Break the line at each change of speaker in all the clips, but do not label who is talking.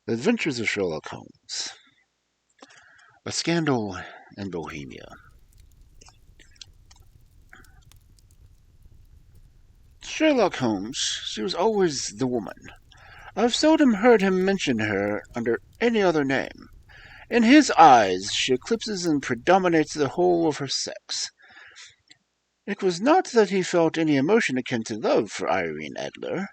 The Adventures of Sherlock Holmes. A Scandal in Bohemia. Sherlock Holmes, she was always the woman. I've seldom heard him mention her under any other name. In his eyes, she eclipses and predominates the whole of her sex. It was not that he felt any emotion akin to love for Irene Adler.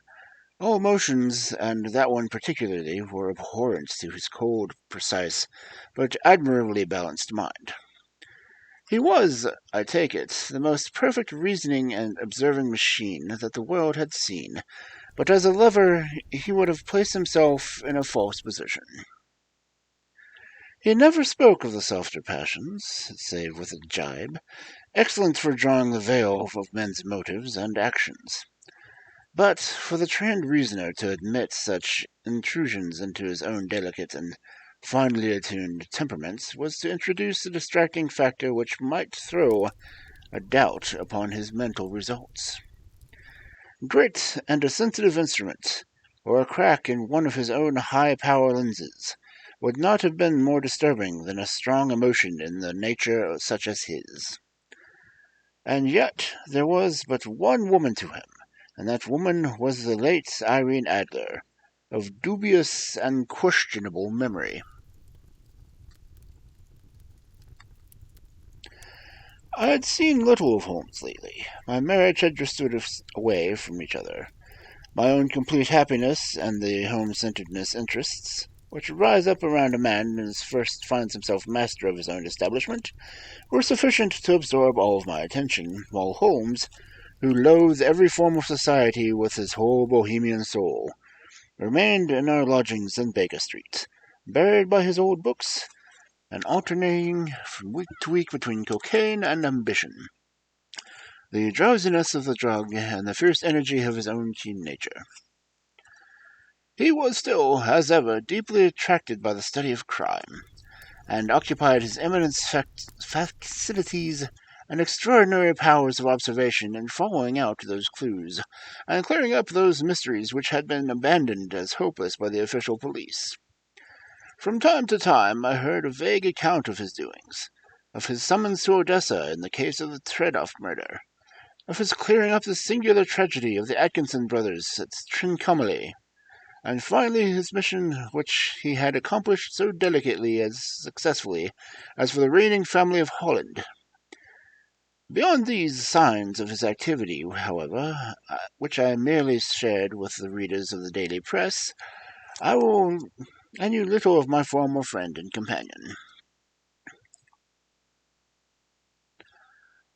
All emotions, and that one particularly, were abhorrent to his cold, precise, but admirably balanced mind. He was, I take it, the most perfect reasoning and observing machine that the world had seen, but as a lover he would have placed himself in a false position. He never spoke of the softer passions, save with a gibe, excellent for drawing the veil of men's motives and actions. But for the trained reasoner to admit such intrusions into his own delicate and finely attuned temperaments was to introduce a distracting factor which might throw a doubt upon his mental results. Grit and a sensitive instrument, or a crack in one of his own high-power lenses, would not have been more disturbing than a strong emotion in the nature such as his. And yet there was but one woman to him, and that woman was the late Irene Adler, of dubious and questionable memory. I had seen little of Holmes lately. My marriage had drifted us away from each other. My own complete happiness and the home-centeredness interests, which rise up around a man as first finds himself master of his own establishment, were sufficient to absorb all of my attention, while Holmes, who loathed every form of society with his whole Bohemian soul, remained in our lodgings in Baker Street, buried by his old books, and alternating from week to week between cocaine and ambition, the drowsiness of the drug and the fierce energy of his own keen nature. He was still, as ever, deeply attracted by the study of crime, and occupied his eminent facilities and extraordinary powers of observation in following out those clues, and clearing up those mysteries which had been abandoned as hopeless by the official police. From time to time I heard a vague account of his doings, of his summons to Odessa in the case of the Tredoff murder, of his clearing up the singular tragedy of the Atkinson brothers at Trincomalee, and finally his mission which he had accomplished so delicately as successfully as for the reigning family of Holland. Beyond these signs of his activity, however, which I merely shared with the readers of the daily press, I knew little of my former friend and companion.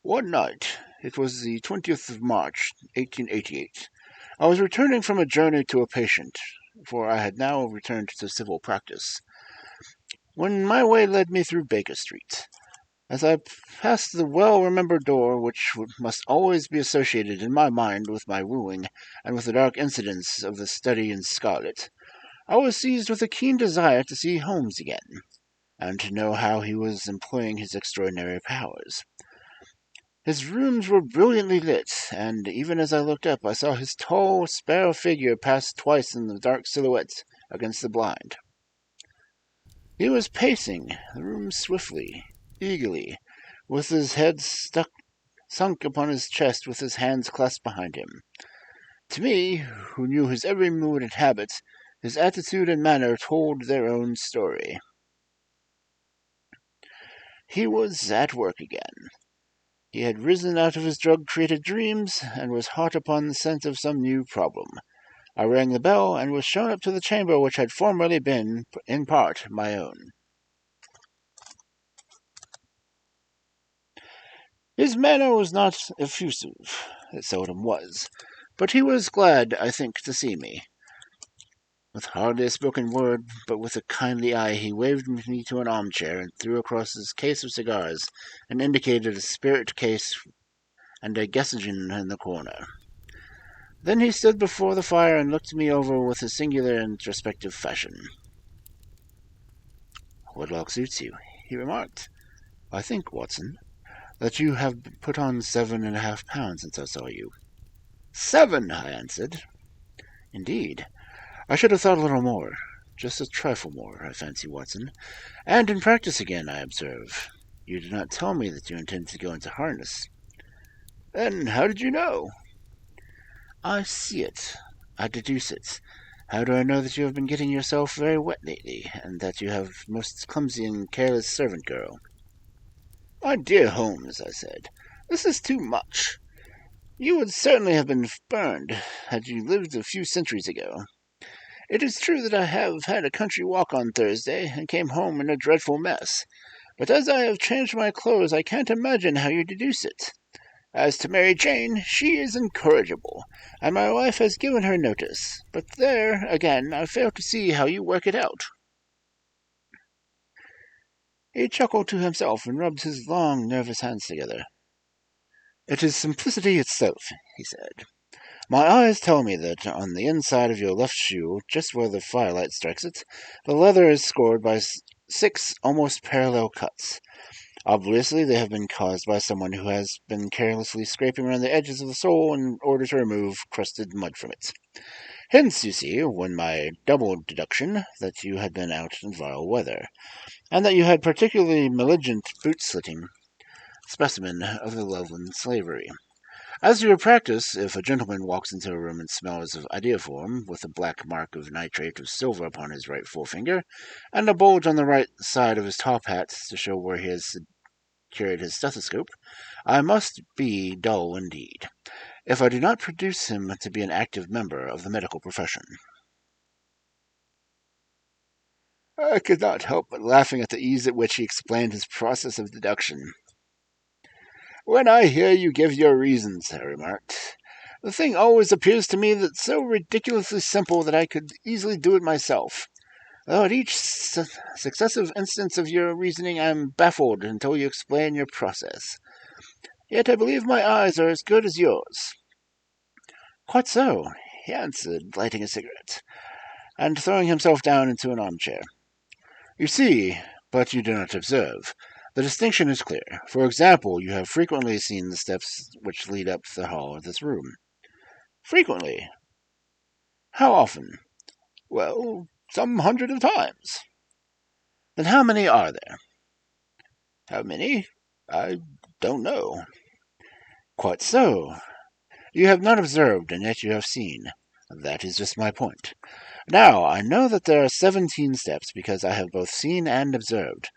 One night, it was the 20th of March, 1888, I was returning from a journey to a patient, for I had now returned to civil practice, when my way led me through Baker Street. As I passed the well-remembered door which must always be associated in my mind with my wooing and with the dark incidents of the study in scarlet, I was seized with a keen desire to see Holmes again, and to know how he was employing his extraordinary powers. His rooms were brilliantly lit, and even as I looked up I saw his tall, spare figure pass twice in the dark silhouette against the blind. He was pacing the room swiftly, eagerly, with his head sunk upon his chest with his hands clasped behind him. To me, who knew his every mood and habit, his attitude and manner told their own story. He was at work again. He had risen out of his drug-created dreams, and was hot upon the scent of some new problem. I rang the bell, and was shown up to the chamber which had formerly been, in part, my own. His manner was not effusive, it seldom was, but he was glad, I think, to see me. With hardly a spoken word, but with a kindly eye, he waved me to an armchair and threw across his case of cigars, and indicated a spirit case and a Gessagen in the corner. Then he stood before the fire and looked me over with his singular introspective fashion. "Wedlock suits you," he remarked. "I think, Watson, that you have put on 7.5 pounds since I saw you." "7," I answered. "Indeed. I should have thought a little more. Just a trifle more, I fancy, Watson. And in practice again, I observe. You did not tell me that you intended to go into harness. Then how did you know? I see it. I deduce it. How do I know that you have been getting yourself very wet lately, and that you have most clumsy and careless servant girl? My dear Holmes, I said, this is too much. You would certainly have been burned had you lived a few centuries ago. It is true that I have had a country walk on Thursday, and came home in a dreadful mess. But as I have changed my clothes, I can't imagine how you deduce it. As to Mary Jane, she is incorrigible, and my wife has given her notice. But there, again, I fail to see how you work it out. He chuckled to himself and rubbed his long, nervous hands together. It is simplicity itself, he said. My eyes tell me that on the inside of your left shoe, just where the firelight strikes it, the leather is scored by 6 almost parallel cuts. Obviously, they have been caused by someone who has been carelessly scraping around the edges of the sole in order to remove crusted mud from it. Hence, you see, when my double deduction that you had been out in vile weather, and that you had particularly malignant boot-slitting specimen of the Loveland slavery. As to your practice, if a gentleman walks into a room and smells of ideoform, with a black mark of nitrate of silver upon his right forefinger, and a bulge on the right side of his top hat to show where he has secured his stethoscope, I must be dull indeed, if I do not produce him to be an active member of the medical profession. I could not help but laughing at the ease at which he explained his process of deduction. When I hear you give your reasons, I remarked, the thing always appears to me that so ridiculously simple that I could easily do it myself. Though at each successive instance of your reasoning I am baffled until you explain your process. Yet I believe my eyes are as good as yours. Quite so, he answered, lighting a cigarette, and throwing himself down into an armchair. You see, but you do not observe. The distinction is clear. For example, you have frequently seen the steps which lead up the hall of this room. Frequently. How often? Well, some 100 of times. Then how many are there? How many? I don't know. Quite so. You have not observed, and yet you have seen. That is just my point. Now, I know that there are 17 steps because I have both seen and observed.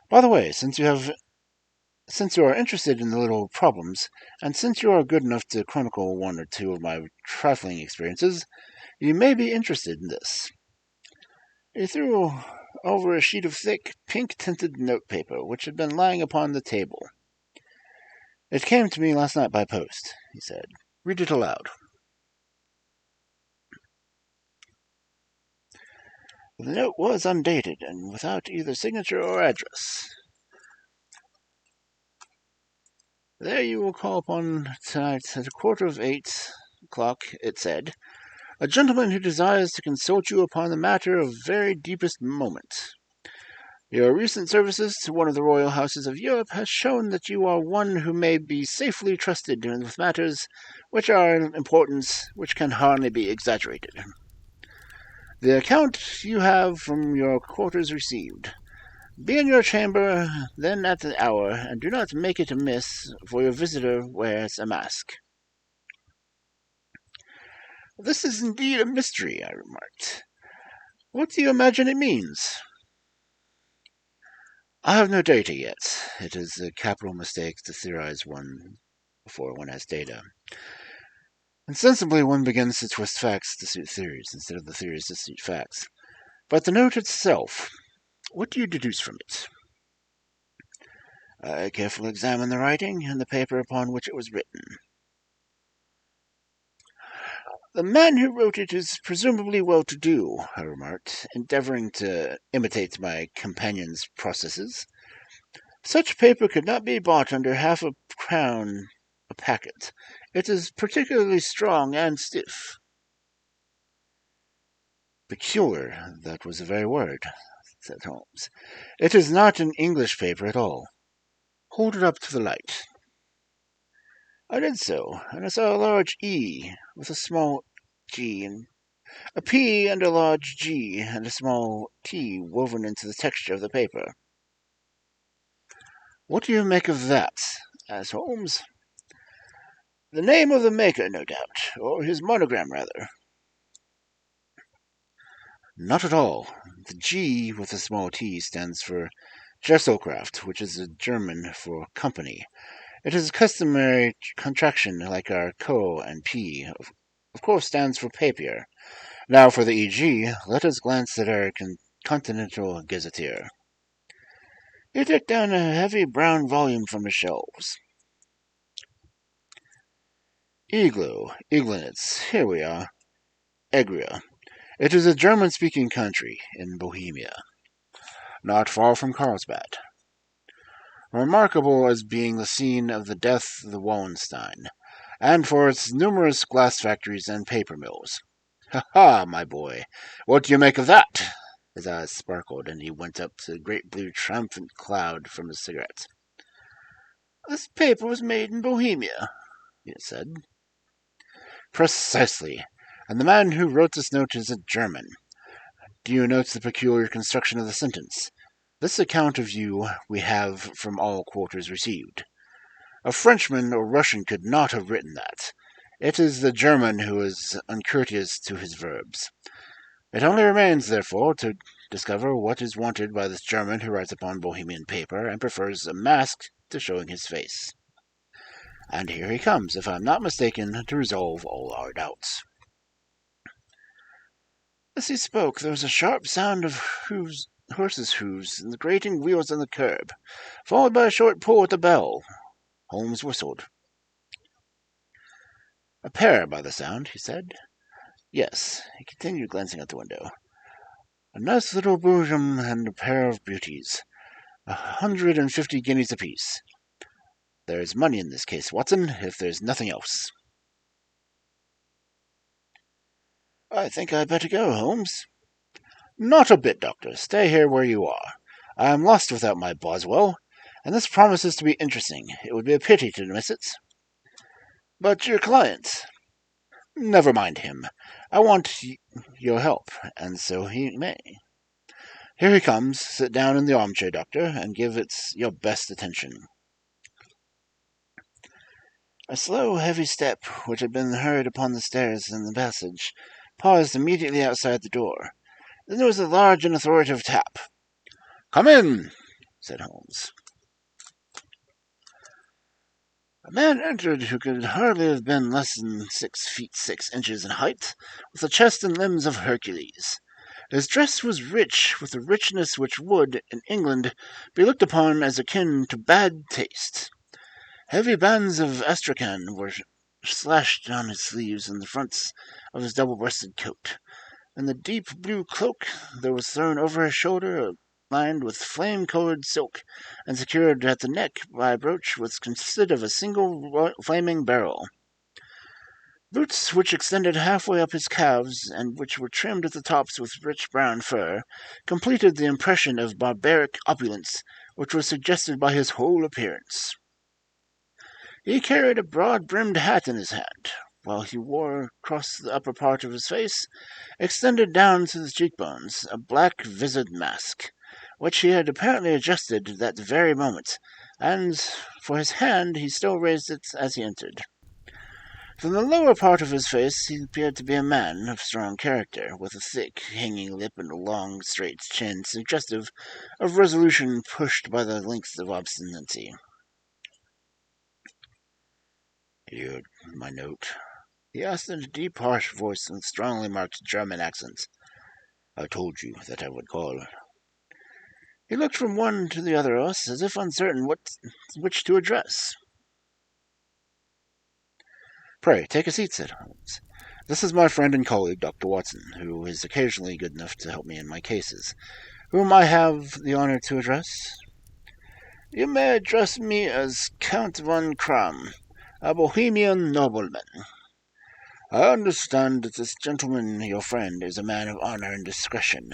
By the way, since you are interested in the little problems, and since you are good enough to chronicle one or two of my trifling experiences, you may be interested in this. He threw over a sheet of thick, pink-tinted notepaper which had been lying upon the table. It came to me last night by post, he said. Read it aloud. The note was undated and without either signature or address. There you will call upon tonight at 7:15, it said. A gentleman who desires to consult you upon a matter of very deepest moment. Your recent services to one of the royal houses of Europe has shown that you are one who may be safely trusted with matters which are of importance which can hardly be exaggerated. The account you have from your quarters received. Be in your chamber then at the hour, and do not make it amiss, for your visitor wears a mask. This is indeed a mystery, I remarked. What do you imagine it means? I have no data yet. It is a capital mistake to theorize one before one has data. Insensibly one begins to twist facts to suit theories, instead of the theories to suit facts. But the note itself, what do you deduce from it? I carefully examined the writing and the paper upon which it was written. The man who wrote it is presumably well-to-do, I remarked, endeavoring to imitate my companion's processes. Such paper could not be bought under half a crown a packet. It is particularly strong and stiff. Peculiar, that was the very word, said Holmes. It is not an English paper at all. Hold it up to the light. I did so, and I saw a large E with a small G A P and a large G and a small T woven into the texture of the paper. What do you make of that? Asked Holmes. The name of the maker, no doubt, or his monogram, rather. Not at all. The G with a small T stands for Gesellschaft, which is a German for company. It is a customary contraction like our Co and P. Of course, stands for papier. Now for the EG, let us glance at our Continental Gazetteer. He took down a heavy brown volume from his shelves. Iglitz, here we are. Egria. It is a German-speaking country in Bohemia, not far from Carlsbad. Remarkable as being the scene of the death of the Wallenstein, and for its numerous glass factories and paper mills. Ha, my boy, what do you make of that? His eyes sparkled, and he went up to the great blue triumphant cloud from his cigarette. This paper was made in Bohemia, he said. Precisely, and the man who wrote this note is a German. Do you note the peculiar construction of the sentence? This account of you we have from all quarters received. A Frenchman or Russian could not have written that. It is the German who is uncourteous to his verbs. It only remains, therefore, to discover what is wanted by this German who writes upon Bohemian paper and prefers a mask to showing his face. And here he comes, if I am not mistaken, to resolve all our doubts. As he spoke, there was a sharp sound of horses' hoofs and the grating wheels on the curb, followed by a short pull at the bell. Holmes whistled. A pair, by the sound, he said. Yes, he continued, glancing out the window. A nice little bosom and a pair of beauties. 150 guineas apiece. There's money in this case, Watson, if there's nothing else. I think I'd better go, Holmes. Not a bit, Doctor. Stay here where you are. I am lost without my Boswell, and this promises to be interesting. It would be a pity to miss it. But your client? Never mind him. I want your help, and so he may. Here he comes. Sit down in the armchair, Doctor, and give it your best attention. A slow, heavy step, which had been heard upon the stairs in the passage, paused immediately outside the door. Then there was a large and authoritative tap. Come in, said Holmes. A man entered who could hardly have been less than 6 feet 6 inches in height, with the chest and limbs of Hercules. His dress was rich, with a richness which would, in England, be looked upon as akin to bad taste. Heavy bands of astrakhan were slashed down his sleeves and the fronts of his double-breasted coat, and the deep blue cloak that was thrown over his shoulder, lined with flame-colored silk, and secured at the neck by a brooch which consisted of a single flaming barrel. Boots which extended halfway up his calves, and which were trimmed at the tops with rich brown fur, completed the impression of barbaric opulence which was suggested by his whole appearance. He carried a broad-brimmed hat in his hand, while he wore across the upper part of his face, extended down to the cheekbones, a black vised mask, which he had apparently adjusted that very moment, and for his hand he still raised it as he entered. From the lower part of his face he appeared to be a man of strong character, with a thick, hanging lip and a long, straight chin, suggestive of resolution pushed by the length of obstinacy. "Here, my note," he asked in a deep, harsh voice with strongly marked German accent. "I told you that I would call." He looked from one to the other of us, as if uncertain which to address. "Pray, take a seat," said Holmes. "This is my friend and colleague, Dr. Watson, who is occasionally good enough to help me in my cases. Whom I have the honor to address?" "You may address me as Count von Kram, a Bohemian nobleman. I understand that this gentleman, your friend, is a man of honor and discretion,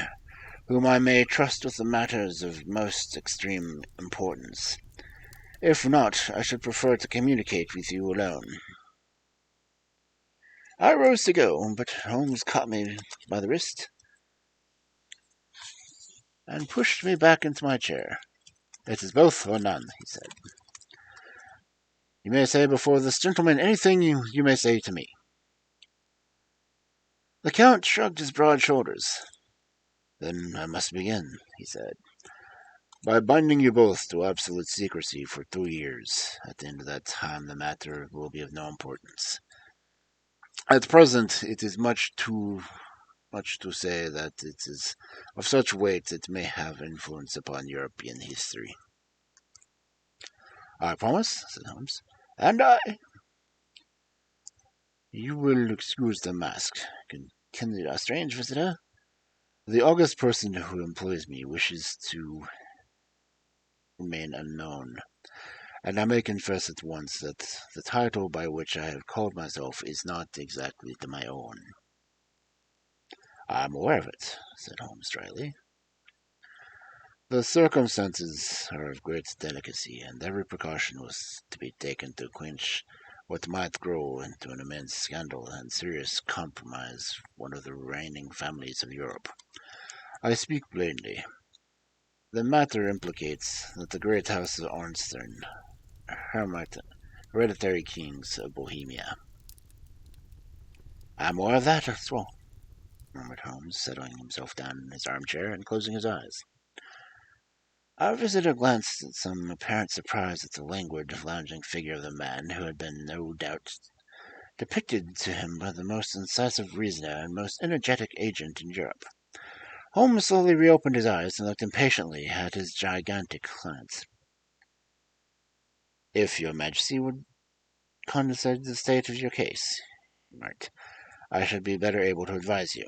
whom I may trust with the matters of most extreme importance. If not, I should prefer to communicate with you alone." I rose to go, but Holmes caught me by the wrist and pushed me back into my chair. It is both or none, he said. You may say before this gentleman anything you may say to me. The Count shrugged his broad shoulders. Then I must begin, he said, by binding you both to absolute secrecy for 3 years. At the end of that time, the matter will be of no importance. At present, it is much to say that it is of such weight it may have influence upon European history. I promise, said Holmes. And I. You will excuse the mask, continued our strange visitor. The august person who employs me wishes to remain unknown, and I may confess at once that the title by which I have called myself is not exactly to my own. I am aware of it, said Holmes dryly. The circumstances are of great delicacy, and every precaution was to be taken to quench what might grow into an immense scandal and serious compromise one of the reigning families of Europe. I speak plainly. The matter implicates that the great house of Ornstein, hereditary kings of Bohemia. I am aware of that as well, murmured Holmes, settling himself down in his armchair and closing his eyes. Our visitor glanced in some apparent surprise at the languid, lounging figure of the man who had been, no doubt, depicted to him by the most incisive reasoner and most energetic agent in Europe. Holmes slowly reopened his eyes and looked impatiently at his gigantic client. If your Majesty would condescend to the state of your case, he remarked, I should be better able to advise you.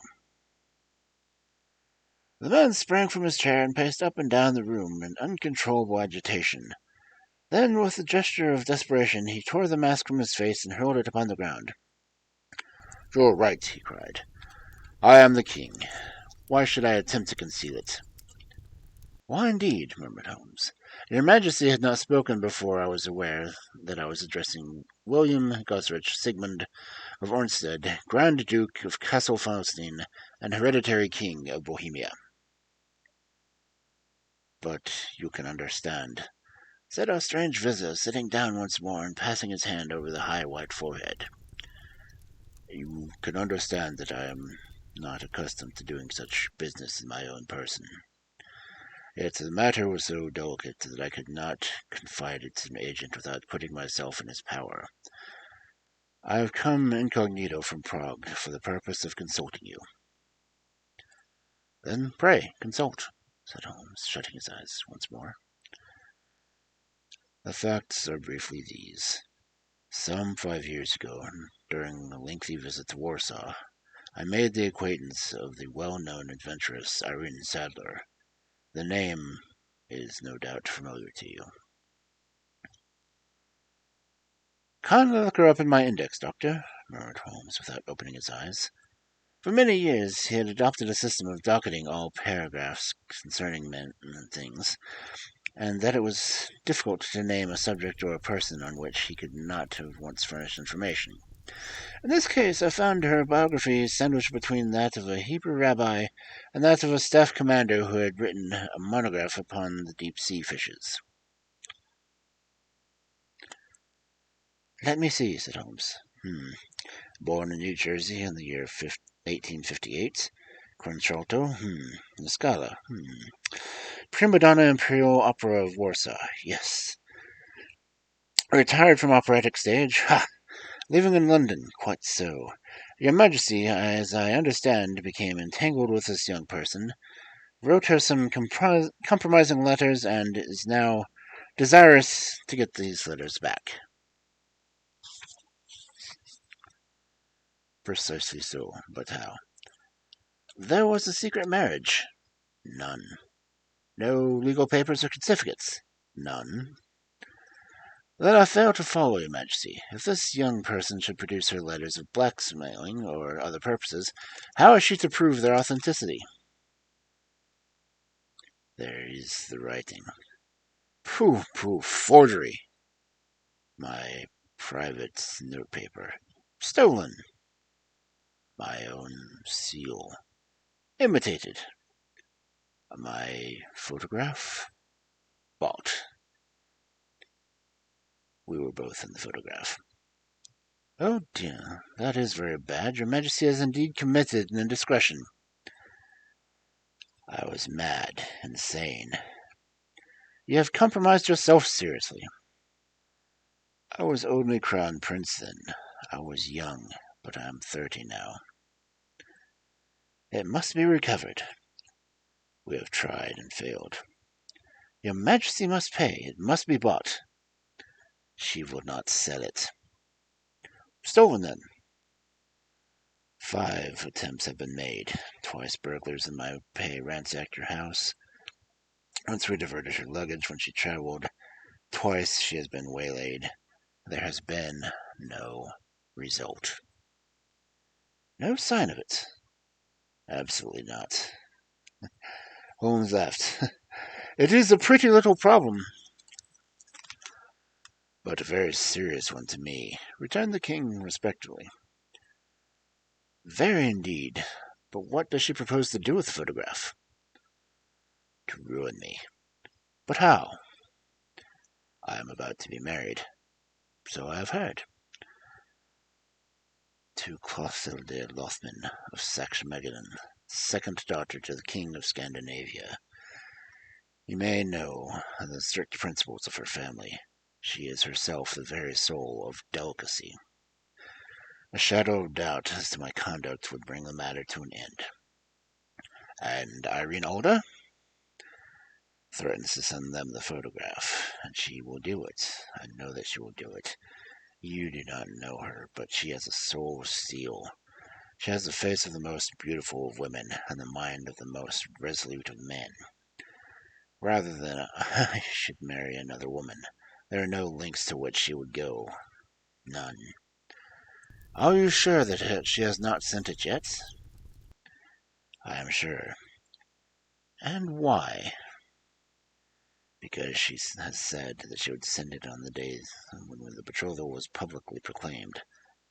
The man sprang from his chair and paced up and down the room in uncontrollable agitation. Then, with a gesture of desperation, he tore the mask from his face and hurled it upon the ground. You're right, he cried. I am the king. Why should I attempt to conceal it? Why, indeed, murmured Holmes. Your Majesty had not spoken before I was aware that I was addressing William Gosrich Sigmund of Ornstead, Grand Duke of Castle Faustine, and hereditary king of Bohemia. But you can understand, said our strange visitor, sitting down once more and passing his hand over the high white forehead. You can understand that I am not accustomed to doing such business in my own person. Yet the matter was so delicate that I could not confide it to an agent without putting myself in his power. I have come incognito from Prague for the purpose of consulting you. Then pray, consult, said Holmes, shutting his eyes once more. The facts are briefly these. Some 5 years ago, during a lengthy visit to Warsaw, I made the acquaintance of the well-known adventuress Irene Adler. The name is no doubt familiar to you. Kindly look her up in my index, Doctor, murmured Holmes without opening his eyes. For many years he had adopted a system of docketing all paragraphs concerning men and things, and that it was difficult to name a subject or a person on which he could not have once furnished information. In this case, I found her biography sandwiched between that of a Hebrew rabbi and that of a staff commander who had written a monograph upon the deep-sea fishes. Let me see, said Holmes. Born in New Jersey in the year 1858. Contralto. La Scala. Prima donna Imperial Opera of Warsaw. Yes. Retired from operatic stage. Ha! Living in London. Quite so. Your Majesty, as I understand, became entangled with this young person, wrote her some compromising letters, and is now desirous to get these letters back. Precisely so, but how? There was a secret marriage. None. No legal papers or certificates. None. Then I fail to follow, Your Majesty. If this young person should produce her letters of blackmailing or other purposes, how is she to prove their authenticity? There is the writing. Pooh, forgery. My private notepaper. Stolen. My own seal. Imitated. My photograph? Bought. We were both in the photograph. Oh dear, that is very bad. Your Majesty has indeed committed an indiscretion. I was mad, insane. You have compromised yourself seriously. I was only crown prince then. I was young, but I am 30 now. It must be recovered. We have tried and failed. Your Majesty must pay. It must be bought. She will not sell it. Stolen then. 5 attempts have been made. Twice burglars in my pay ransacked your house. Once we diverted her luggage when she traveled. Twice she has been waylaid. There has been no result. No sign of it. Absolutely not. Holmes laughed. It is a pretty little problem. But a very serious one to me, returned the king respectfully. Very indeed. But what does she propose to do with the photograph? To ruin me. But how? I am about to be married. So I have heard. To Clothilde Lothman of Saxe-Meiningen, second daughter to the King of Scandinavia. You may know the strict principles of her family. She is herself the very soul of delicacy. A shadow of doubt as to my conduct would bring the matter to an end. And Irene Adler threatens to send them the photograph, and she will do it. I know that she will do it. You do not know her, but she has a soul of steel. She has the face of the most beautiful of women, and the mind of the most resolute of men. Rather than I should marry another woman, there are no lengths to which she would go. None. Are you sure that she has not sent it yet? I am sure. And why? Because she has said that she would send it on the day when the betrothal was publicly proclaimed.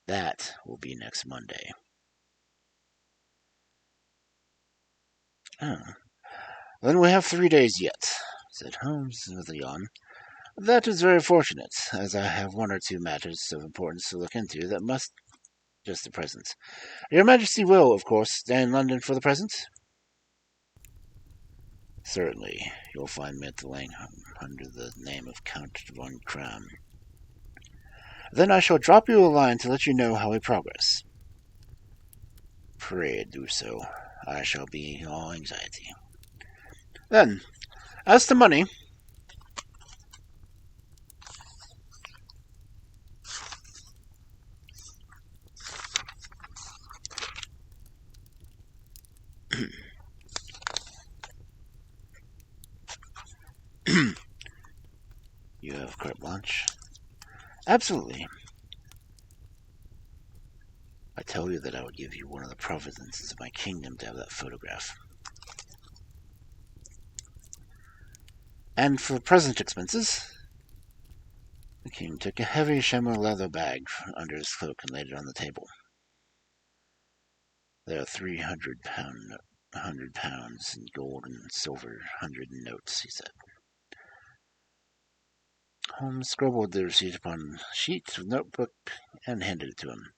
That will be next Monday. Oh. Then we have 3 days yet, said Holmes with a yawn. That is very fortunate, as I have 1 or 2 matters of importance to look into that must just at present. Your Majesty will, of course, stay in London for the present? Certainly. You'll find me at the Langham under the name of Count von Kram. Then I shall drop you a line to let you know how we progress. Pray do so. I shall be all anxiety. Then, as to money, you have carte blanche? Absolutely. I tell you that I would give you one of the provinces of my kingdom to have that photograph. And for present expenses, the king took a heavy chamois leather bag under his cloak and laid it on the table. There are 300 pounds in gold and silver, 100 notes, he said. Holmes scribbled the receipt upon a sheet of notebook and handed it to him.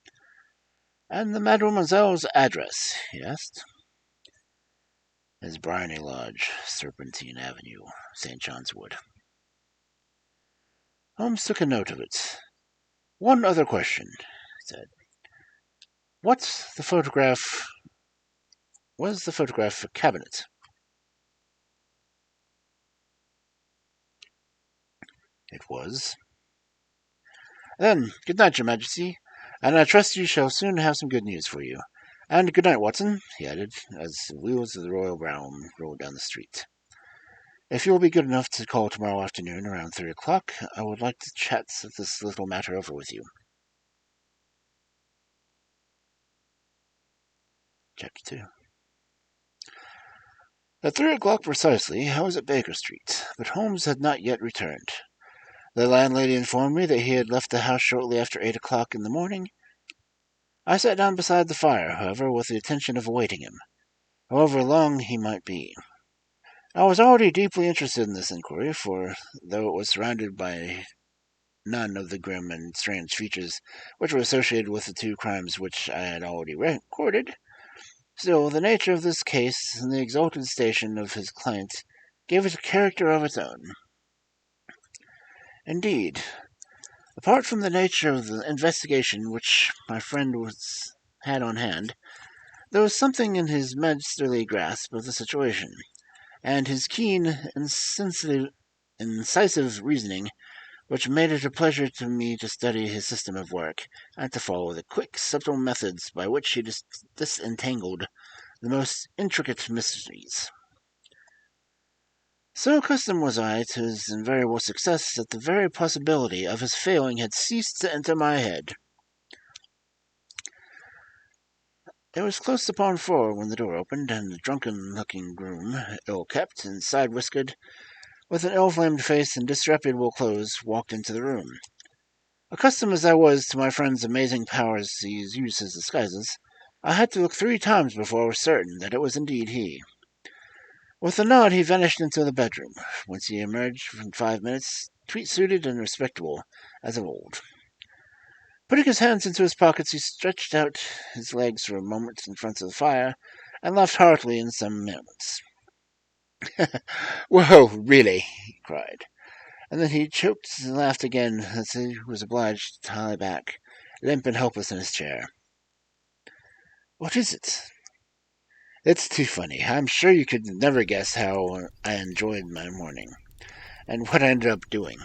And the mademoiselle's address, he asked. Is Bryony Lodge, Serpentine Avenue, St. John's Wood. Holmes took a note of it. One other question, he said. Was the photograph a cabinet? It was. Then, good night, Your Majesty, and I trust you shall soon have some good news for you. And good night, Watson, he added, as the wheels of the Royal Brougham rolled down the street. If you will be good enough to call tomorrow afternoon around 3 o'clock, I would like to chat this little matter over with you. Chapter 2. At 3 o'clock precisely, I was at Baker Street, but Holmes had not yet returned. The landlady informed me that he had left the house shortly after 8 o'clock in the morning, I sat down beside the fire, however, with the intention of awaiting him, however long he might be. I was already deeply interested in this inquiry, for though it was surrounded by none of the grim and strange features which were associated with the two crimes which I had already recorded, still the nature of this case and the exalted station of his client gave it a character of its own. Indeed, apart from the nature of the investigation which my friend had on hand, there was something in his masterly grasp of the situation, and his keen, incisive reasoning, which made it a pleasure to me to study his system of work, and to follow the quick, subtle methods by which he disentangled the most intricate mysteries. So accustomed was I to his invariable success that the very possibility of his failing had ceased to enter my head. It was close upon 4 when the door opened, and a drunken-looking groom, ill-kept and side-whiskered, with an ill-flamed face and disreputable clothes, walked into the room. Accustomed as I was to my friend's amazing powers to use his disguises, I had to look 3 times before I was certain that it was indeed he. With a nod he vanished into the bedroom, whence he emerged in 5 minutes, tweed-suited and respectable, as of old. Putting his hands into his pockets, he stretched out his legs for a moment in front of the fire, and laughed heartily in some moments. "Whoa, really!" he cried, and then he choked and laughed again as he was obliged to lie back, limp and helpless in his chair. "What is it?" "It's too funny. I'm sure you could never guess how I enjoyed my morning, and what I ended up doing."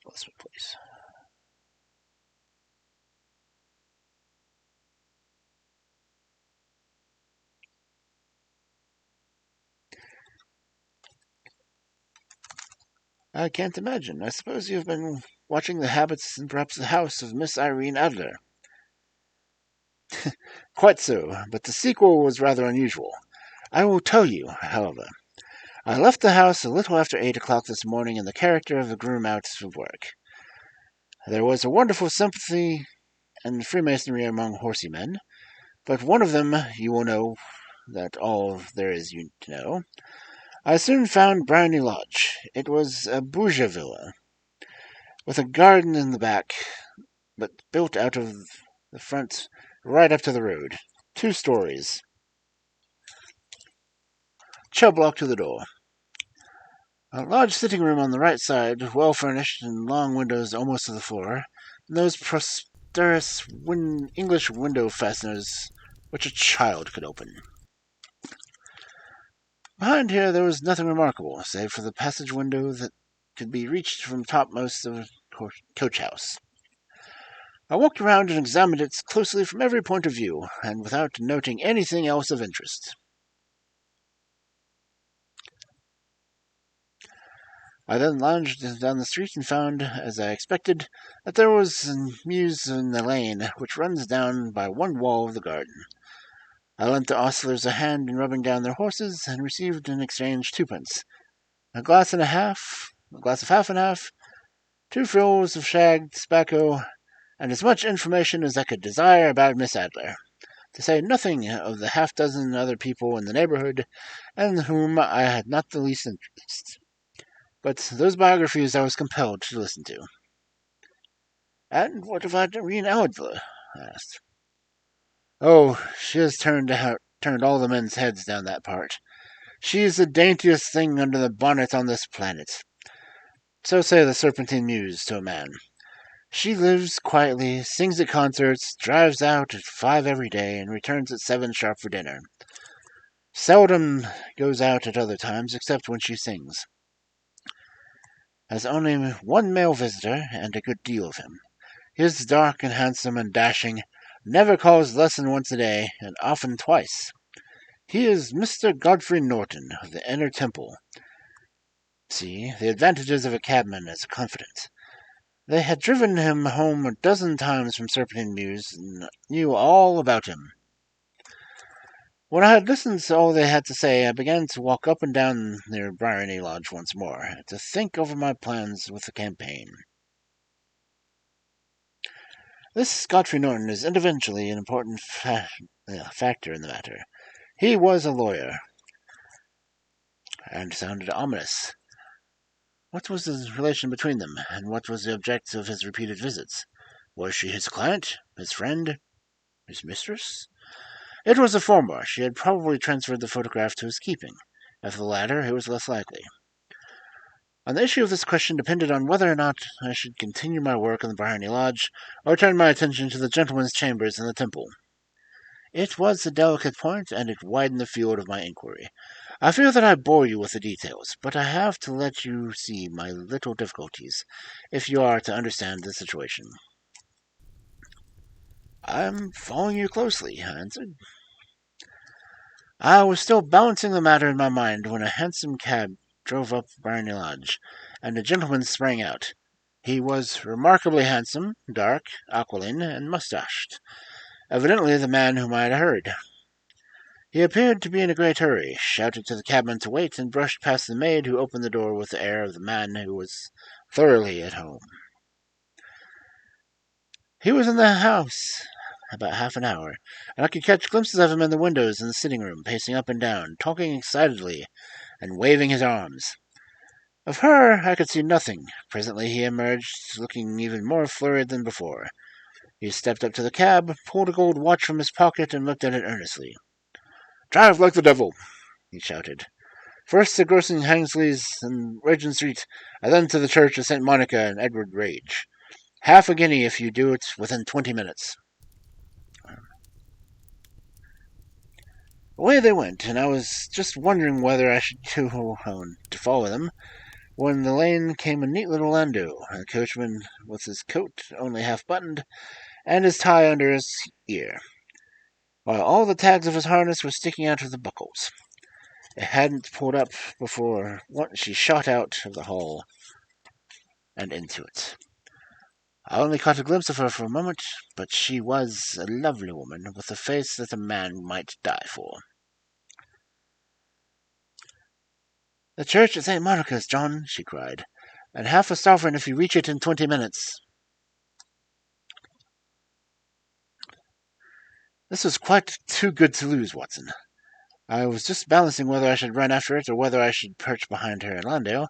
Lost my place. "I can't imagine. I suppose you have been watching the habits and perhaps the house of Miss Irene Adler." "Quite so, but the sequel was rather unusual. I will tell you, however. I left the house a little after 8 o'clock this morning in the character of a groom out of work. There was a wonderful sympathy and freemasonry among horsey men, but one of them, you will know that all there is to know, I soon found Brownie Lodge. It was a bourgeois villa, with a garden in the back, but built out of the front right up to the road. 2 stories. Chubb locked to the door. A large sitting room on the right side, well furnished, and long windows almost to the floor, and those prosperous English window fasteners which a child could open. Behind here there was nothing remarkable, save for the passage window that could be reached from topmost of the coach house. I walked around and examined it closely from every point of view, and without noting anything else of interest. I then lounged down the street and found, as I expected, that there was a mews in the lane which runs down by one wall of the garden. I lent the ostlers a hand in rubbing down their horses, and received in exchange 2pence, a glass of half and half, 2 fills of shag tobacco, and as much information as I could desire about Miss Adler, to say nothing of the half-dozen other people in the neighborhood, in whom I had not the least interest. But those biographies I was compelled to listen to. "And what about Irene Adler?" I asked. "Oh, she has turned all the men's heads down that part. She is the daintiest thing under the bonnet on this planet. So say the Serpentine Mews to a man. She lives quietly, sings at concerts, drives out at 5 every day, and returns at 7 sharp for dinner. Seldom goes out at other times, except when she sings. Has only 1 male visitor, and a good deal of him. He is dark and handsome and dashing, never calls less than once a day, and often twice. He is Mr. Godfrey Norton, of the Inner Temple. See, the advantages of a cabman as a confidant. They had driven him home a dozen times from Serpentine Mews, and knew all about him. When I had listened to all they had to say, I began to walk up and down near Bryony Lodge once more, to think over my plans with the campaign. This Godfrey Norton is individually an important factor in the matter. He was a lawyer, and sounded ominous. What was the relation between them, and what was the object of his repeated visits? Was she his client, his friend, his mistress? It was the former. She had probably transferred the photograph to his keeping. If the latter, it was less likely. On the issue of this question depended on whether or not I should continue my work in the Bryony Lodge, or turn my attention to the gentlemen's chambers in the temple. It was a delicate point, and it widened the field of my inquiry. I fear that I bore you with the details, but I have to let you see my little difficulties, if you are to understand the situation. I'm following you closely, I answered. I was still balancing the matter in my mind when a hansom cab drove up Bryony Lodge, and a gentleman sprang out. He was remarkably handsome, dark, aquiline, and mustached, evidently the man whom I had heard. He appeared to be in a great hurry, shouted to the cabman to wait, and brushed past the maid, who opened the door with the air of the man who was thoroughly at home. He was in the house about half an hour, and I could catch glimpses of him in the windows in the sitting room, pacing up and down, talking excitedly, and waving his arms. Of her I could see nothing. Presently he emerged, looking even more flurried than before. He stepped up to the cab, pulled a gold watch from his pocket, and looked at it earnestly. "Drive like the devil!" he shouted. "First to Grossing Hangsley's in Regent Street, and then to the church of St. Monica and Edward Rage. Half a guinea if you do it within 20 minutes. Away they went, and I was just wondering whether I should go on to follow them, when the lane came a neat little landau, and the coachman with his coat only half buttoned, and his tie under his ear, while all the tags of his harness were sticking out of the buckles. It hadn't pulled up before once she shot out of the hall and into it. I only caught a glimpse of her for a moment, but she was a lovely woman, with a face that a man might die for. "The church at St. Monica's, John," she cried, "and half a sovereign if you reach it in 20 minutes. This was quite too good to lose, Watson. I was just balancing whether I should run after it or whether I should perch behind her in Landale,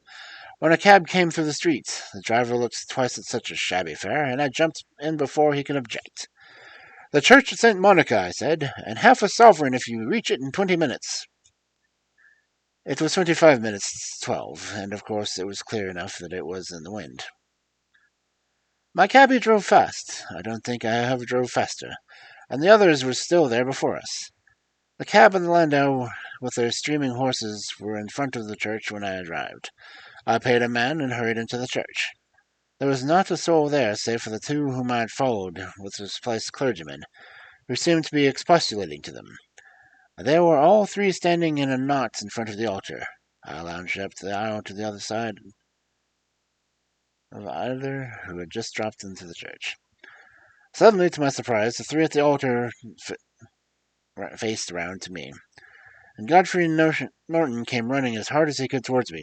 when a cab came through the street. The driver looked twice at such a shabby fare, and I jumped in before he could object. 'The church at St. Monica,' I said, 'and half a sovereign if you reach it in 20 minutes. It was 25 minutes 12, and of course it was clear enough that it was in the wind. My cabby drove fast. I don't think I ever drove faster, and the others were still there before us. The cab and the landau with their streaming horses were in front of the church when I arrived. I paid a man and hurried into the church. There was not a soul there save for the two whom I had followed with displaced clergymen, who seemed to be expostulating to them. They were all three standing in a knot in front of the altar. I lounged up the aisle to the other side of either, who had just dropped into the church. Suddenly, to my surprise, the three at the altar faced round to me, and Godfrey Norton came running as hard as he could towards me.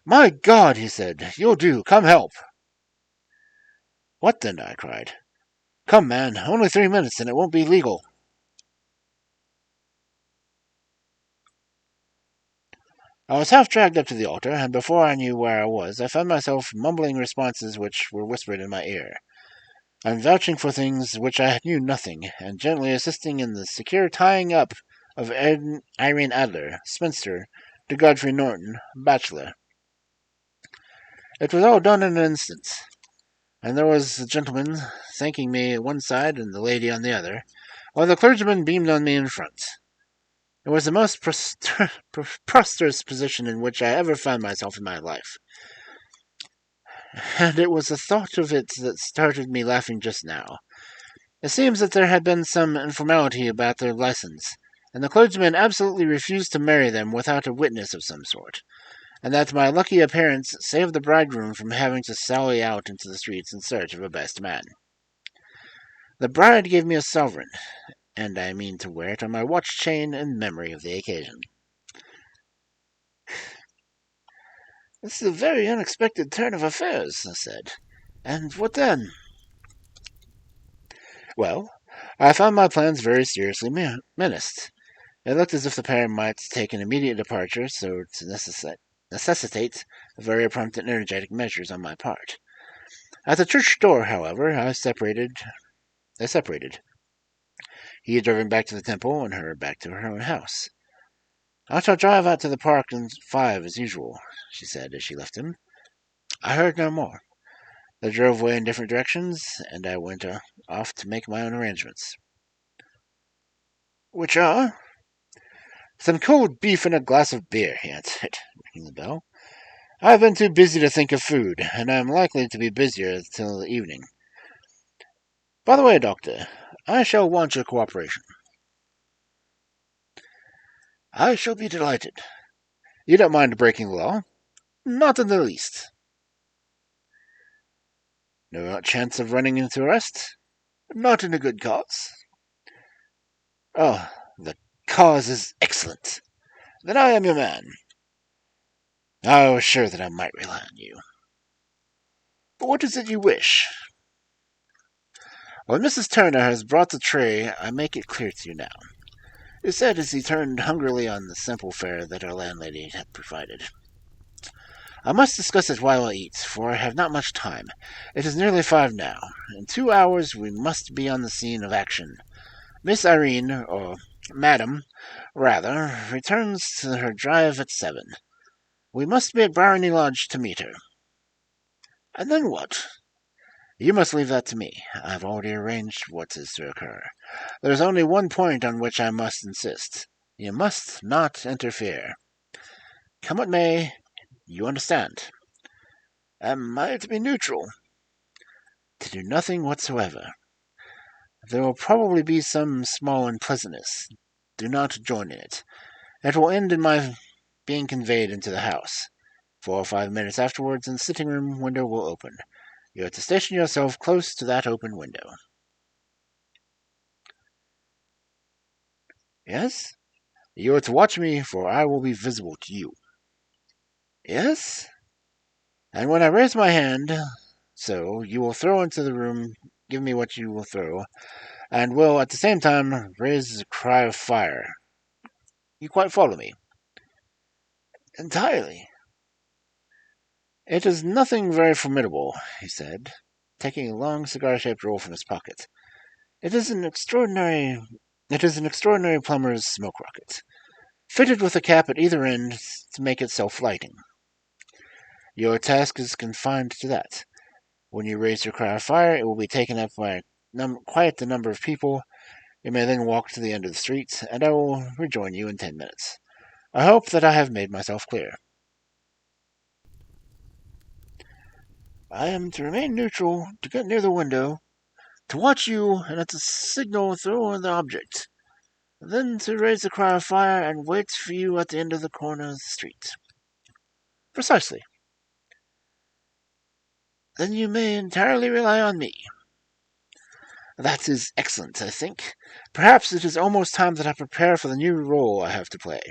"My God," he said, "you'll do. Come help." "What then?" I cried. "Come, man. Only 3 minutes, and it won't be legal." I was half dragged up to the altar, and before I knew where I was, I found myself mumbling responses which were whispered in my ear, and vouching for things which I knew nothing, and gently assisting in the secure tying up of Irene Adler, spinster, to Godfrey Norton, bachelor. It was all done in an instant, and there was the gentleman thanking me at one side and the lady on the other, while the clergyman beamed on me in front. It was the most preposterous position in which I ever found myself in my life, and it was the thought of it that started me laughing just now. It seems that there had been some informality about their license, and the clergyman absolutely refused to marry them without a witness of some sort, and that my lucky appearance saved the bridegroom from having to sally out into the streets in search of a best man. The bride gave me a sovereign, and I mean to wear it on my watch chain in memory of the occasion. This is a very unexpected turn of affairs, I said. And what then? Well, I found my plans very seriously menaced. It looked as if the pair might take an immediate departure, so to necessitate very prompt and energetic measures on my part. At the church door, however, They separated. He had driven back to the temple, and her back to her own house. I shall drive out to the park in 5 as usual, she said as she left him. I heard no more. They drove away in different directions, and I went off to make my own arrangements. Which are? Some cold beef and a glass of beer, he answered, ringing the bell. I have been too busy to think of food, and I am likely to be busier till the evening. By the way, Doctor, I shall want your cooperation. I shall be delighted. You don't mind breaking the law? Not in the least. No chance of running into arrest? Not in a good cause. Oh, the cause is excellent. Then I am your man. I was sure that I might rely on you. But what is it you wish? When Mrs. Turner has brought the tray, I make it clear to you now, he said as he turned hungrily on the simple fare that our landlady had provided. I must discuss it while I eat, for I have not much time. It is nearly 5 now. In 2 hours we must be on the scene of action. Miss Irene, or Madam, rather, returns to her drive at 7. We must be at Barony Lodge to meet her. And then what? You must leave that to me. I have already arranged what is to occur. There is only one point on which I must insist. You must not interfere. Come what may, you understand. Am I to be neutral? To do nothing whatsoever. There will probably be some small unpleasantness. Do not join in it. It will end in my being conveyed into the house. 4 or 5 minutes afterwards, and the sitting-room window will open. You are to station yourself close to that open window. Yes? You are to watch me, for I will be visible to you. Yes? And when I raise my hand, so, you will throw into the room, give me what you will throw, and will, at the same time, raise a cry of fire. You quite follow me? Entirely. It is nothing very formidable, he said, taking a long cigar-shaped roll from his pocket. It is an extraordinary plumber's smoke rocket, fitted with a cap at either end to make it self-lighting. Your task is confined to that. When you raise your cry of fire, it will be taken up by quite the number of people. You may then walk to the end of the street, and I will rejoin you in 10 minutes. I hope that I have made myself clear. I am to remain neutral, to get near the window, to watch you, and at the signal throw in the object, then to raise the cry of fire and wait for you at the end of the corner of the street. Precisely. Then you may entirely rely on me. That is excellent, I think. Perhaps it is almost time that I prepare for the new role I have to play.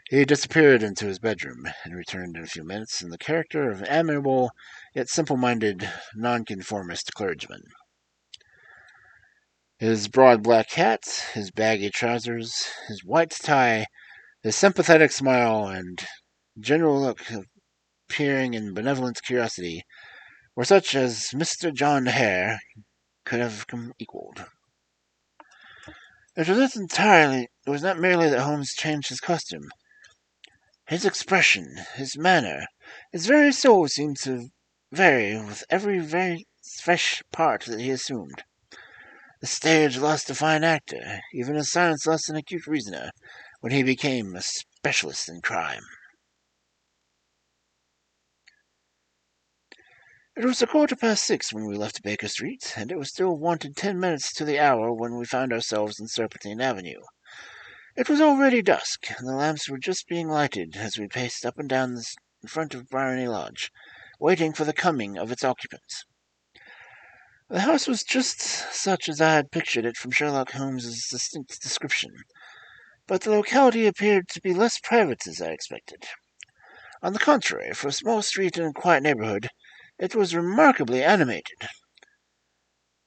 He disappeared into his bedroom, and returned in a few minutes in the character of an amiable, yet simple-minded, nonconformist clergyman. His broad black hat, his baggy trousers, his white tie, his sympathetic smile, and general look of peering and benevolent curiosity were such as Mr. John Hare could have equalled. It was not merely that Holmes changed his costume. His expression, his manner, his very soul seemed to vary with every very fresh part that he assumed. The stage lost a fine actor, even as science lost an acute reasoner, when he became a specialist in crime. It was 6:15 when we left Baker Street, and it was still wanted 10 minutes to the hour when we found ourselves in Serpentine Avenue. It was already dusk, and the lamps were just being lighted as we paced up and down in front of Barony Lodge, waiting for the coming of its occupants. The house was just such as I had pictured it from Sherlock Holmes's distinct description, but the locality appeared to be less private as I expected. On the contrary, for a small street in a quiet neighborhood, it was remarkably animated.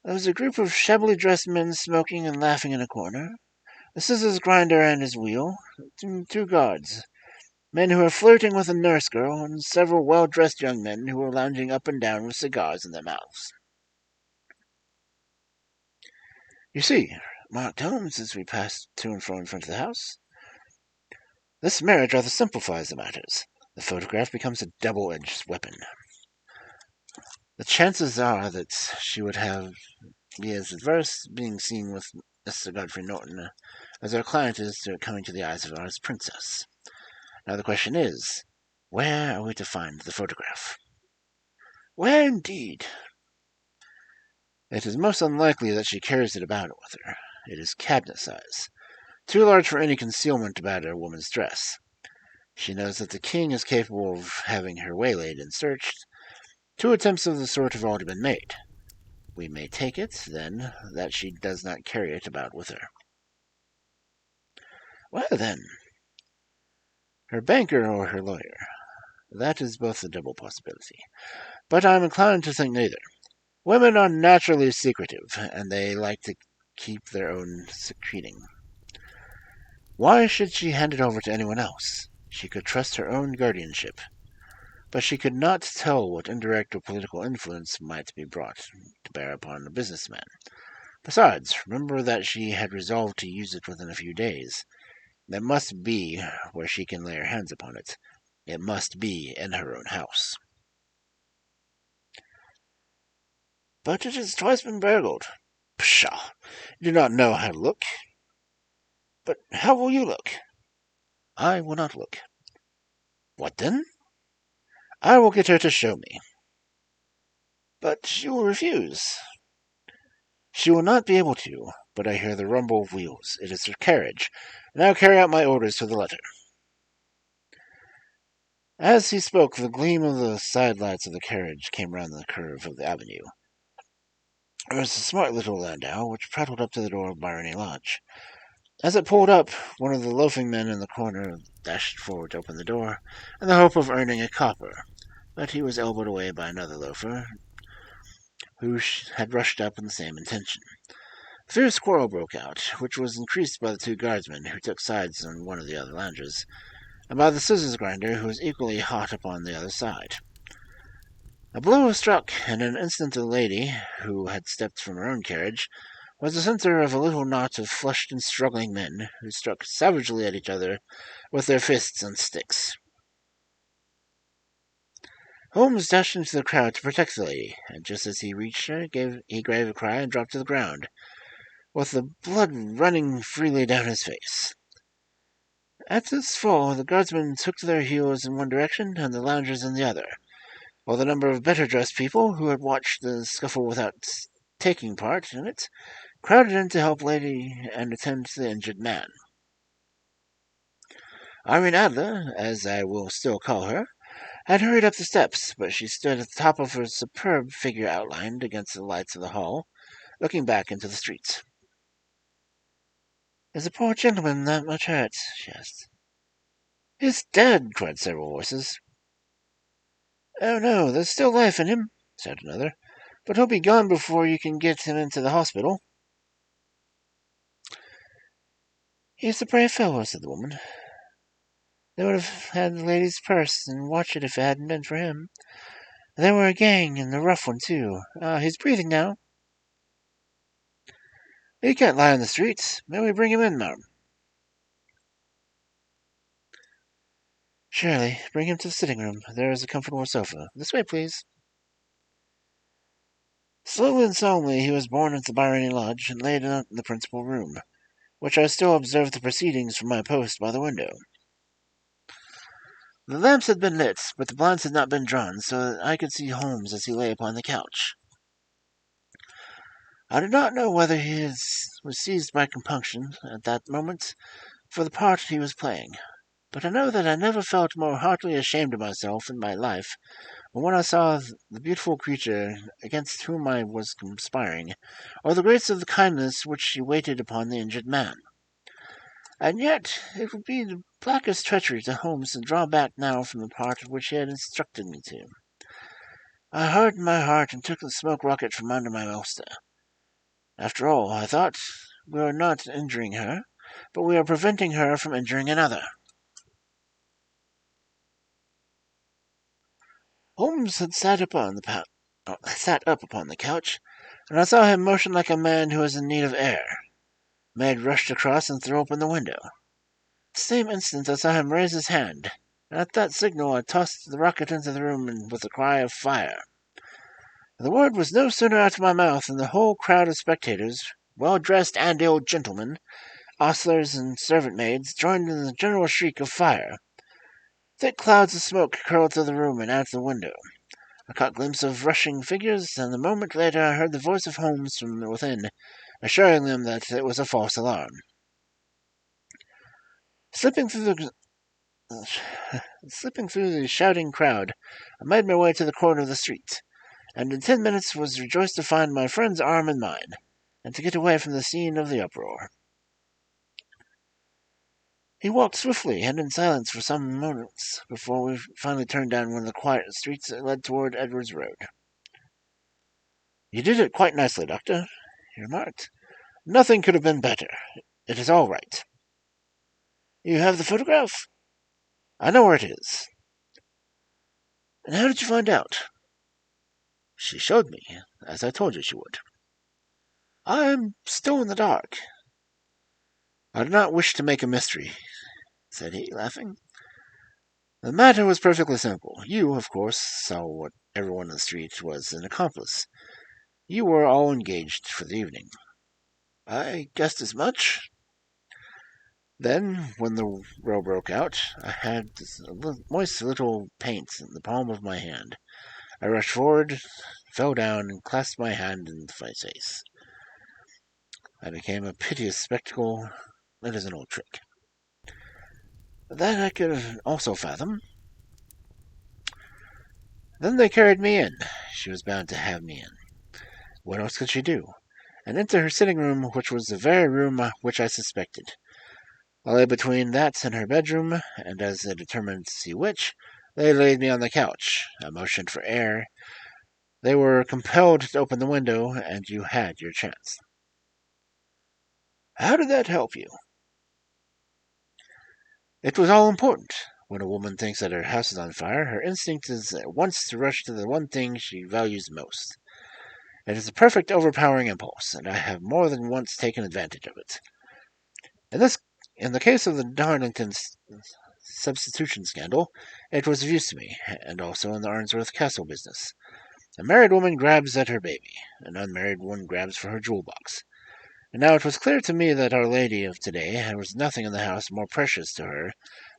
There was a group of shabbily dressed men smoking and laughing in a corner, a scissors grinder and his wheel, two guards, men who were flirting with a nurse girl, and several well-dressed young men who were lounging up and down with cigars in their mouths. "You see," remarked Holmes as we passed to and fro in front of the house, "this marriage rather simplifies the matters. The photograph becomes a double-edged weapon. The chances are that she would be as adverse being seen with Mr. Godfrey Norton as our client is to it coming to the eyes of our princess. Now the question is, where are we to find the photograph?" "Where, indeed?" "It is most unlikely that she carries it about with her. It is cabinet size, too large for any concealment about a woman's dress. She knows that the king is capable of having her waylaid and searched. 2 attempts of the sort have already been made. We may take it, then, that she does not carry it about with her." "Well, then?" "Her banker or her lawyer. That is both a double possibility. But I am inclined to think neither. Women are naturally secretive, and they like to keep their own secreting. Why should she hand it over to anyone else? She could trust her own guardianship. But she could not tell what indirect or political influence might be brought to bear upon a businessman. Besides, remember that she had resolved to use it within a few days. It must be where she can lay her hands upon it. It must be in her own house." "But it has twice been burgled." "Pshaw! You do not know how to look." "But how will you look?" "I will not look." "What then?" "I will get her to show me." "But she will refuse." "She will not be able to, but I hear the rumble of wheels. It is her carriage, and I will carry out my orders to the letter." As he spoke, the gleam of the side lights of the carriage came round the curve of the avenue. There was a smart little landau which prattled up to the door of Irene Lodge. As it pulled up, one of the loafing men in the corner dashed forward to open the door, in the hope of earning a copper, but he was elbowed away by another loafer, who had rushed up in the same intention. A fierce quarrel broke out, which was increased by the 2 guardsmen, who took sides on one of the other loungers, and by the scissors grinder, who was equally hot upon the other side. A blow was struck, and in an instant the lady, who had stepped from her own carriage, was the centre of a little knot of flushed and struggling men, who struck savagely at each other with their fists and sticks. Holmes dashed into the crowd to protect the lady, and just as he reached her, he gave a cry and dropped to the ground, with the blood running freely down his face. At this fall, the guardsmen took to their heels in one direction, and the loungers in the other, while the number of better-dressed people, who had watched the scuffle without taking part in it, crowded in to help lady and attend to the injured man. Irene Adler, as I will still call her, had hurried up the steps, but she stood at the top of her superb figure outlined against the lights of the hall, looking back into the street. "Is the poor gentleman that much hurt?" she asked. "He's dead!" cried several voices. "Oh, no, there's still life in him," said another, "but he'll be gone before you can get him into the hospital." "He's a brave fellow," said the woman. "They would have had the lady's purse and watch it if it hadn't been for him. They were a gang, and a rough one, too. He's breathing now." "He can't lie on the streets. May we bring him in, ma'am?" "Surely. Bring him to the sitting-room. There is a comfortable sofa. This way, please." Slowly and solemnly he was borne into Irene Lodge and laid out in the principal room, which I still observed the proceedings from my post by the window. The lamps had been lit, but the blinds had not been drawn, so that I could see Holmes as he lay upon the couch. I do not know whether he was seized by compunction at that moment for the part he was playing, but I know that I never felt more heartily ashamed of myself in my life But when I saw the beautiful creature against whom I was conspiring, or the grace of the kindness which she waited upon the injured man. And yet it would be the blackest treachery to Holmes to draw back now from the part which he had instructed me to. I hardened my heart and took the smoke rocket from under my ulster. After all, I thought, we are not injuring her, but we are preventing her from injuring another. Holmes had sat up upon the couch, and I saw him motion like a man who is in need of air. May had rushed across and threw open the window. The same instant I saw him raise his hand, and at that signal I tossed the rocket into the room with a cry of fire. The word was no sooner out of my mouth than the whole crowd of spectators, well-dressed and ill gentlemen, ostlers and servant-maids, joined in the general shriek of fire. Thick clouds of smoke curled through the room and out the window. I caught a glimpse of rushing figures, and a moment later I heard the voice of Holmes from within, assuring them that it was a false alarm. Slipping through the shouting crowd, I made my way to the corner of the street, and in 10 minutes was rejoiced to find my friend's arm in mine, and to get away from the scene of the uproar. He walked swiftly and in silence for some moments before we finally turned down one of the quiet streets that led toward Edwards Road. "You did it quite nicely, Doctor," he remarked. "Nothing could have been better. It is all right." "You have the photograph?" "I know where it is." "And how did you find out?" "She showed me, as I told you she would." "I am still in the dark." "I do not wish to make a mystery," said he, laughing. "The matter was perfectly simple. You, of course, saw what everyone in the street was an accomplice. You were all engaged for the evening." "I guessed as much." "Then, when the row broke out, I had moist little paint in the palm of my hand. I rushed forward, fell down, and clasped my hand in my face. I became a piteous spectacle. It is an old trick." "That I could also fathom." "Then they carried me in. She was bound to have me in. What else could she do? And into her sitting room, which was the very room which I suspected. I lay between that and her bedroom, and as they determined to see which, they laid me on the couch. I motioned for air. They were compelled to open the window, and you had your chance." "How did that help you?" "It was all important. When a woman thinks that her house is on fire, her instinct is at once to rush to the one thing she values most. It is a perfect overpowering impulse, and I have more than once taken advantage of it. In the case of the Darlington substitution scandal, it was of use to me, and also in the Arnsworth Castle business. A married woman grabs at her baby, an unmarried one grabs for her jewel box. And now it was clear to me that Our Lady of today there was nothing in the house more precious to her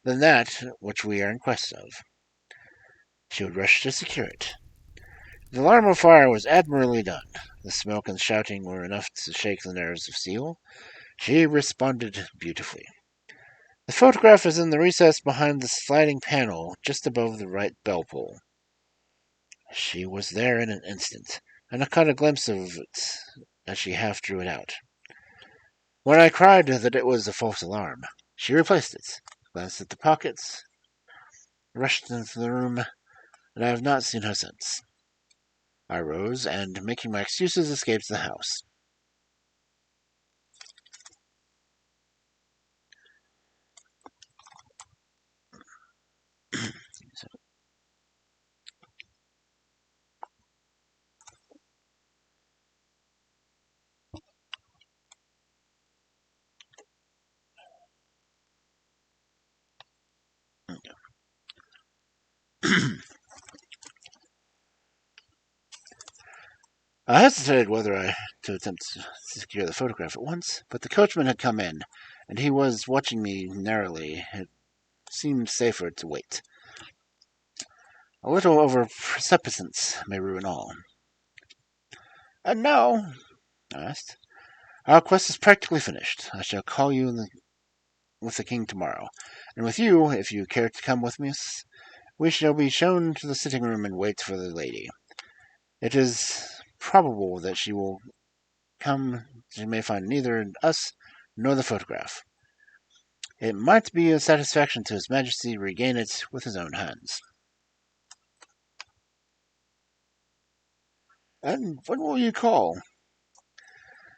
than that which we are in quest of. She would rush to secure it. The alarm of fire was admirably done. The smoke and shouting were enough to shake the nerves of steel. She responded beautifully. The photograph is in the recess behind the sliding panel, just above the right bell pull. She was there in an instant, and I caught a glimpse of it as she half drew it out. When I cried that it was a false alarm, she replaced it, glanced at the pockets, rushed into the room, and I have not seen her since. I rose, and, making my excuses, escaped the house. I hesitated whether to attempt to secure the photograph at once, but the coachman had come in, and he was watching me narrowly. It seemed safer to wait. A little over-precipitance may ruin all. "And now," I asked, "our quest is practically finished. I shall call you with the king tomorrow, and with you, if you care to come with me, We shall be shown to the sitting room and wait for the lady. It is probable that she will come. She may find neither us nor the photograph. It might be a satisfaction to His Majesty to regain it with his own hands. And when will you call?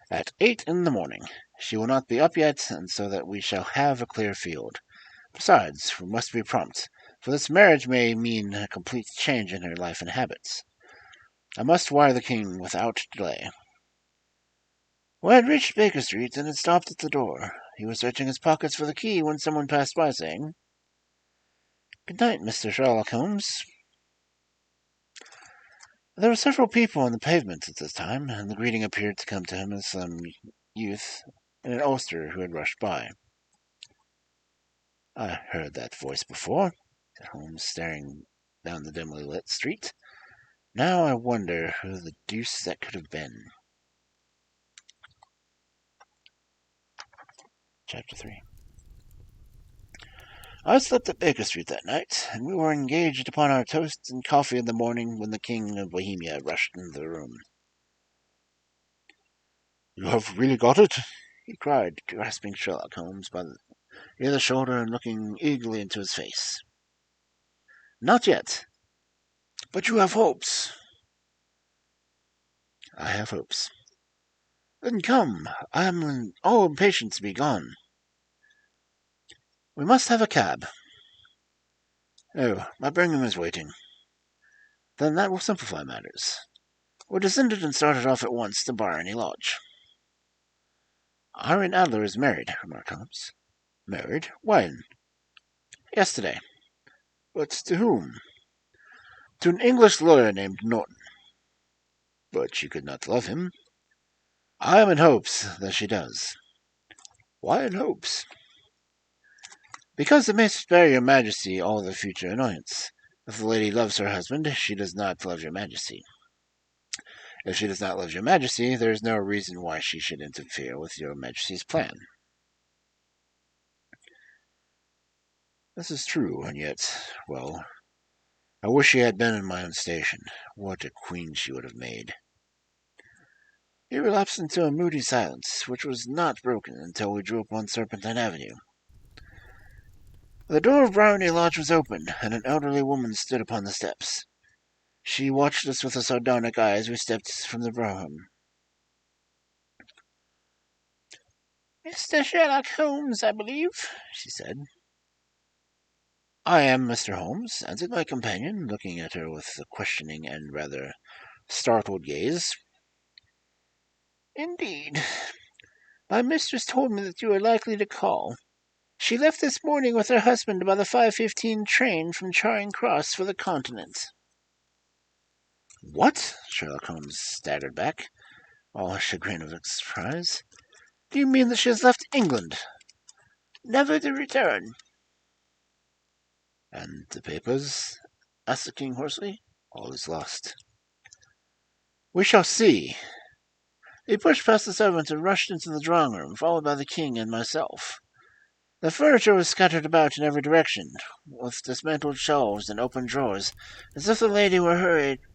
At 8 in the morning. She will not be up yet, and so that we shall have a clear field. Besides, we must be prompt, for this marriage may mean a complete change in her life and habits. I must wire the king without delay. We had reached Baker Street and had stopped at the door. He was searching his pockets for the key when someone passed by, saying, "Good night, Mr. Sherlock Holmes." There were several people on the pavement at this time, and the greeting appeared to come to him as some youth in an ulster who had rushed by. "I heard that voice before," said Holmes, staring down the dimly lit street. "Now I wonder who the deuce that could have been." Chapter 3. I slept at Baker Street that night, and we were engaged upon our toast and coffee in the morning when the King of Bohemia rushed into the room. "You have really got it?" he cried, grasping Sherlock Holmes by near the shoulder and looking eagerly into his face. "Not yet." "But you have hopes." "I have hopes." "Then come. I am all impatient to be gone." "We must have a cab." "Oh, my brougham is waiting." "Then that will simplify matters." We descended and started off at once to Barony Lodge. "Irene Adler is married," remarked Holmes. "Married? When?" "Yesterday." "But to whom?" "To an English lawyer named Norton." "But you could not love him." "I am in hopes that she does." "Why in hopes?" "Because it may spare your Majesty all the future annoyance. If the lady loves her husband, she does not love your Majesty. If she does not love your Majesty, there is no reason why she should interfere with your Majesty's plan." "This is true, and yet, well, I wish she had been in my own station. What a queen she would have made." He relapsed into a moody silence, which was not broken until we drew upon Serpentine Avenue. The door of Barony Lodge was open, and an elderly woman stood upon the steps. She watched us with a sardonic eye as we stepped from the brougham. "Mr. Sherlock Holmes, I believe," she said. "I am Mr. Holmes," answered my companion, looking at her with a questioning and rather startled gaze. "Indeed. My mistress told me that you were likely to call. She left this morning with her husband by the 5:15 train from Charing Cross for the Continent." "What?" Sherlock Holmes staggered back, all chagrin of surprise. "Do you mean that she has left England?" "Never to return." "And the papers?" asked the king hoarsely. "All is lost." "We shall see." He pushed past the servant and rushed into the drawing room, followed by the king and myself. The furniture was scattered about in every direction, with dismantled shelves and open drawers, as if the lady were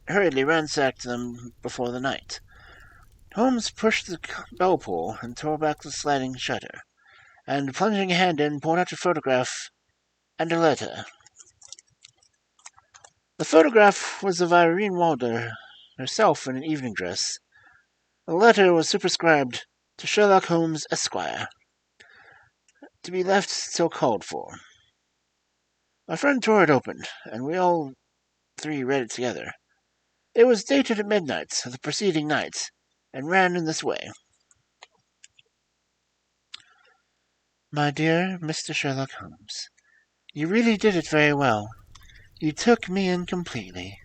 hurriedly ransacked them before the night. Holmes pushed the bell pull and tore back the sliding shutter, and plunging a hand in, pulled out a photograph and a letter. The photograph was of Irene Adler herself in an evening dress. The letter was superscribed, "To Sherlock Holmes, Esquire. To be left till called for." My friend tore it open, and we all three read it together. It was dated at midnight of the preceding night, and ran in this way: "My dear Mr. Sherlock Holmes, you really did it very well. You took me in completely.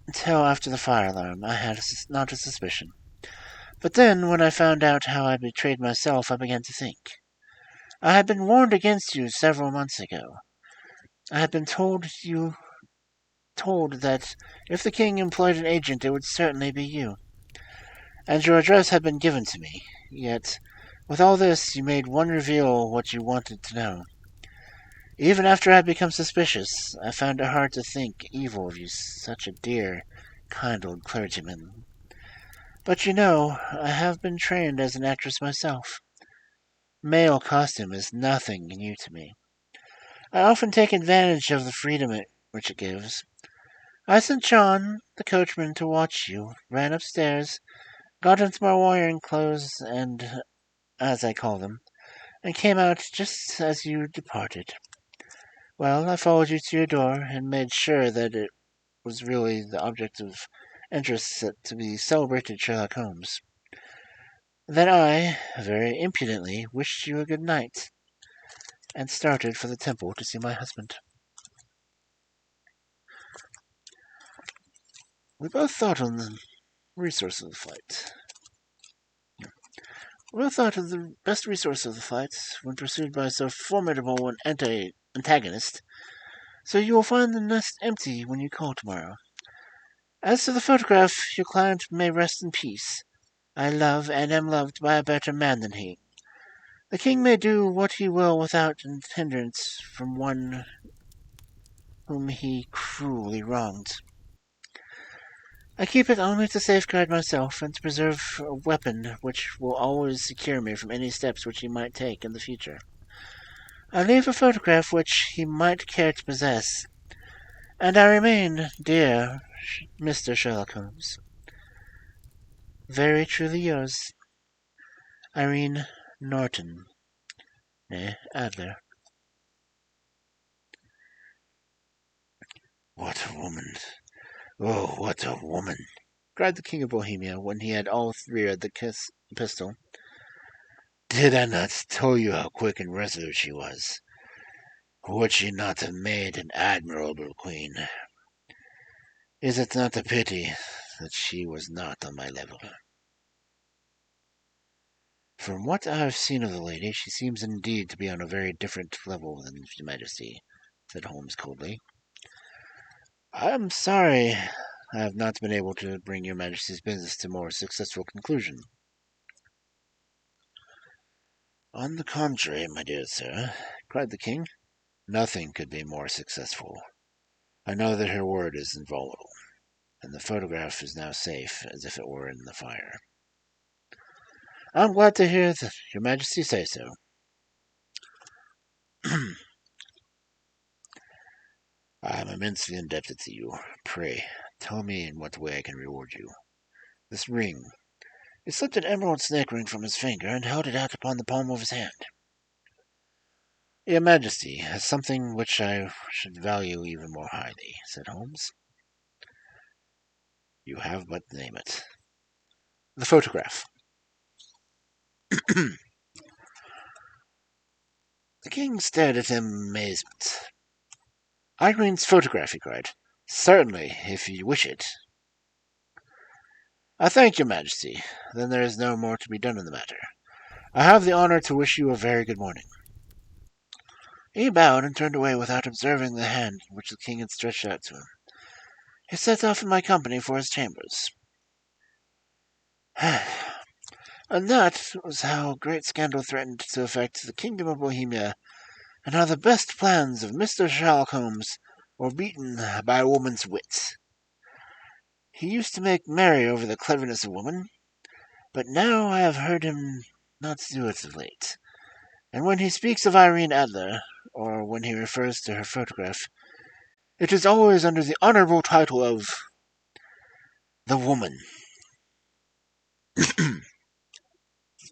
Until after the fire alarm, I had not a suspicion. But then, when I found out how I betrayed myself, I began to think. I had been warned against you several months ago. I had been told that if the king employed an agent, it would certainly be you. And your address had been given to me. Yet, with all this, you made one reveal what you wanted to know. Even after I had become suspicious, I found it hard to think evil of you, such a dear, kind old clergyman. But I have been trained as an actress myself. Male costume is nothing new to me. I often take advantage of the freedom which it gives. I sent John, the coachman, to watch you, ran upstairs, got into my wearing clothes, and, as I call them, and came out just as you departed. Well, I followed you to your door, and made sure that it was really the object of interest to be celebrated Sherlock Holmes. Then I, very impudently, wished you a good night, and started for the temple to see my husband. We both thought on the resource of the flight. We both thought of the best resource of the flight when pursued by so formidable an antagonist, so you will find the nest empty when you call tomorrow. As to the photograph, your client may rest in peace. I love and am loved by a better man than he. The king may do what he will without hindrance from one whom he cruelly wronged. I keep it only to safeguard myself and to preserve a weapon which will always secure me from any steps which he might take in the future. I leave a photograph which he might care to possess, and I remain, dear Mr. Sherlock Holmes, very truly yours, Irene Norton, Adler. What a woman! Oh, what a woman! Cried the King of Bohemia when he had all three read the epistle. Did I not tell you how quick and resolute she was? Would she not have made an admirable queen? Is it not a pity that she was not on my level? From what I have seen of the lady, she seems indeed to be on a very different level than Your Majesty, said Holmes coldly. I am sorry I have not been able to bring Your Majesty's business to a more successful conclusion. On the contrary, my dear sir, cried the king, nothing could be more successful. I know that her word is inviolable, and the photograph is now safe as if it were in the fire. I am glad to hear that Your Majesty say so. I am immensely indebted to you. Pray, tell me in what way I can reward you. This ring. He slipped an emerald snake ring from his finger and held it out upon the palm of his hand. Your Majesty has something which I should value even more highly, said Holmes. You have but name it. The photograph. The king stared at him in amazement. Irene's photograph, he cried. Certainly, if you wish it. I thank your Majesty. Then there is no more to be done in the matter. I have the honor to wish you a very good morning. He bowed and turned away without observing the hand which the king had stretched out to him. He set off in my company for his chambers. And that was how great scandal threatened to affect the kingdom of Bohemia, and how the best plans of Mr. Sherlock Holmes were beaten by a woman's wit. He used to make merry over the cleverness of woman, but now I have heard him not do it of late. And when he speaks of Irene Adler, or when he refers to her photograph, it is always under the honorable title of the woman.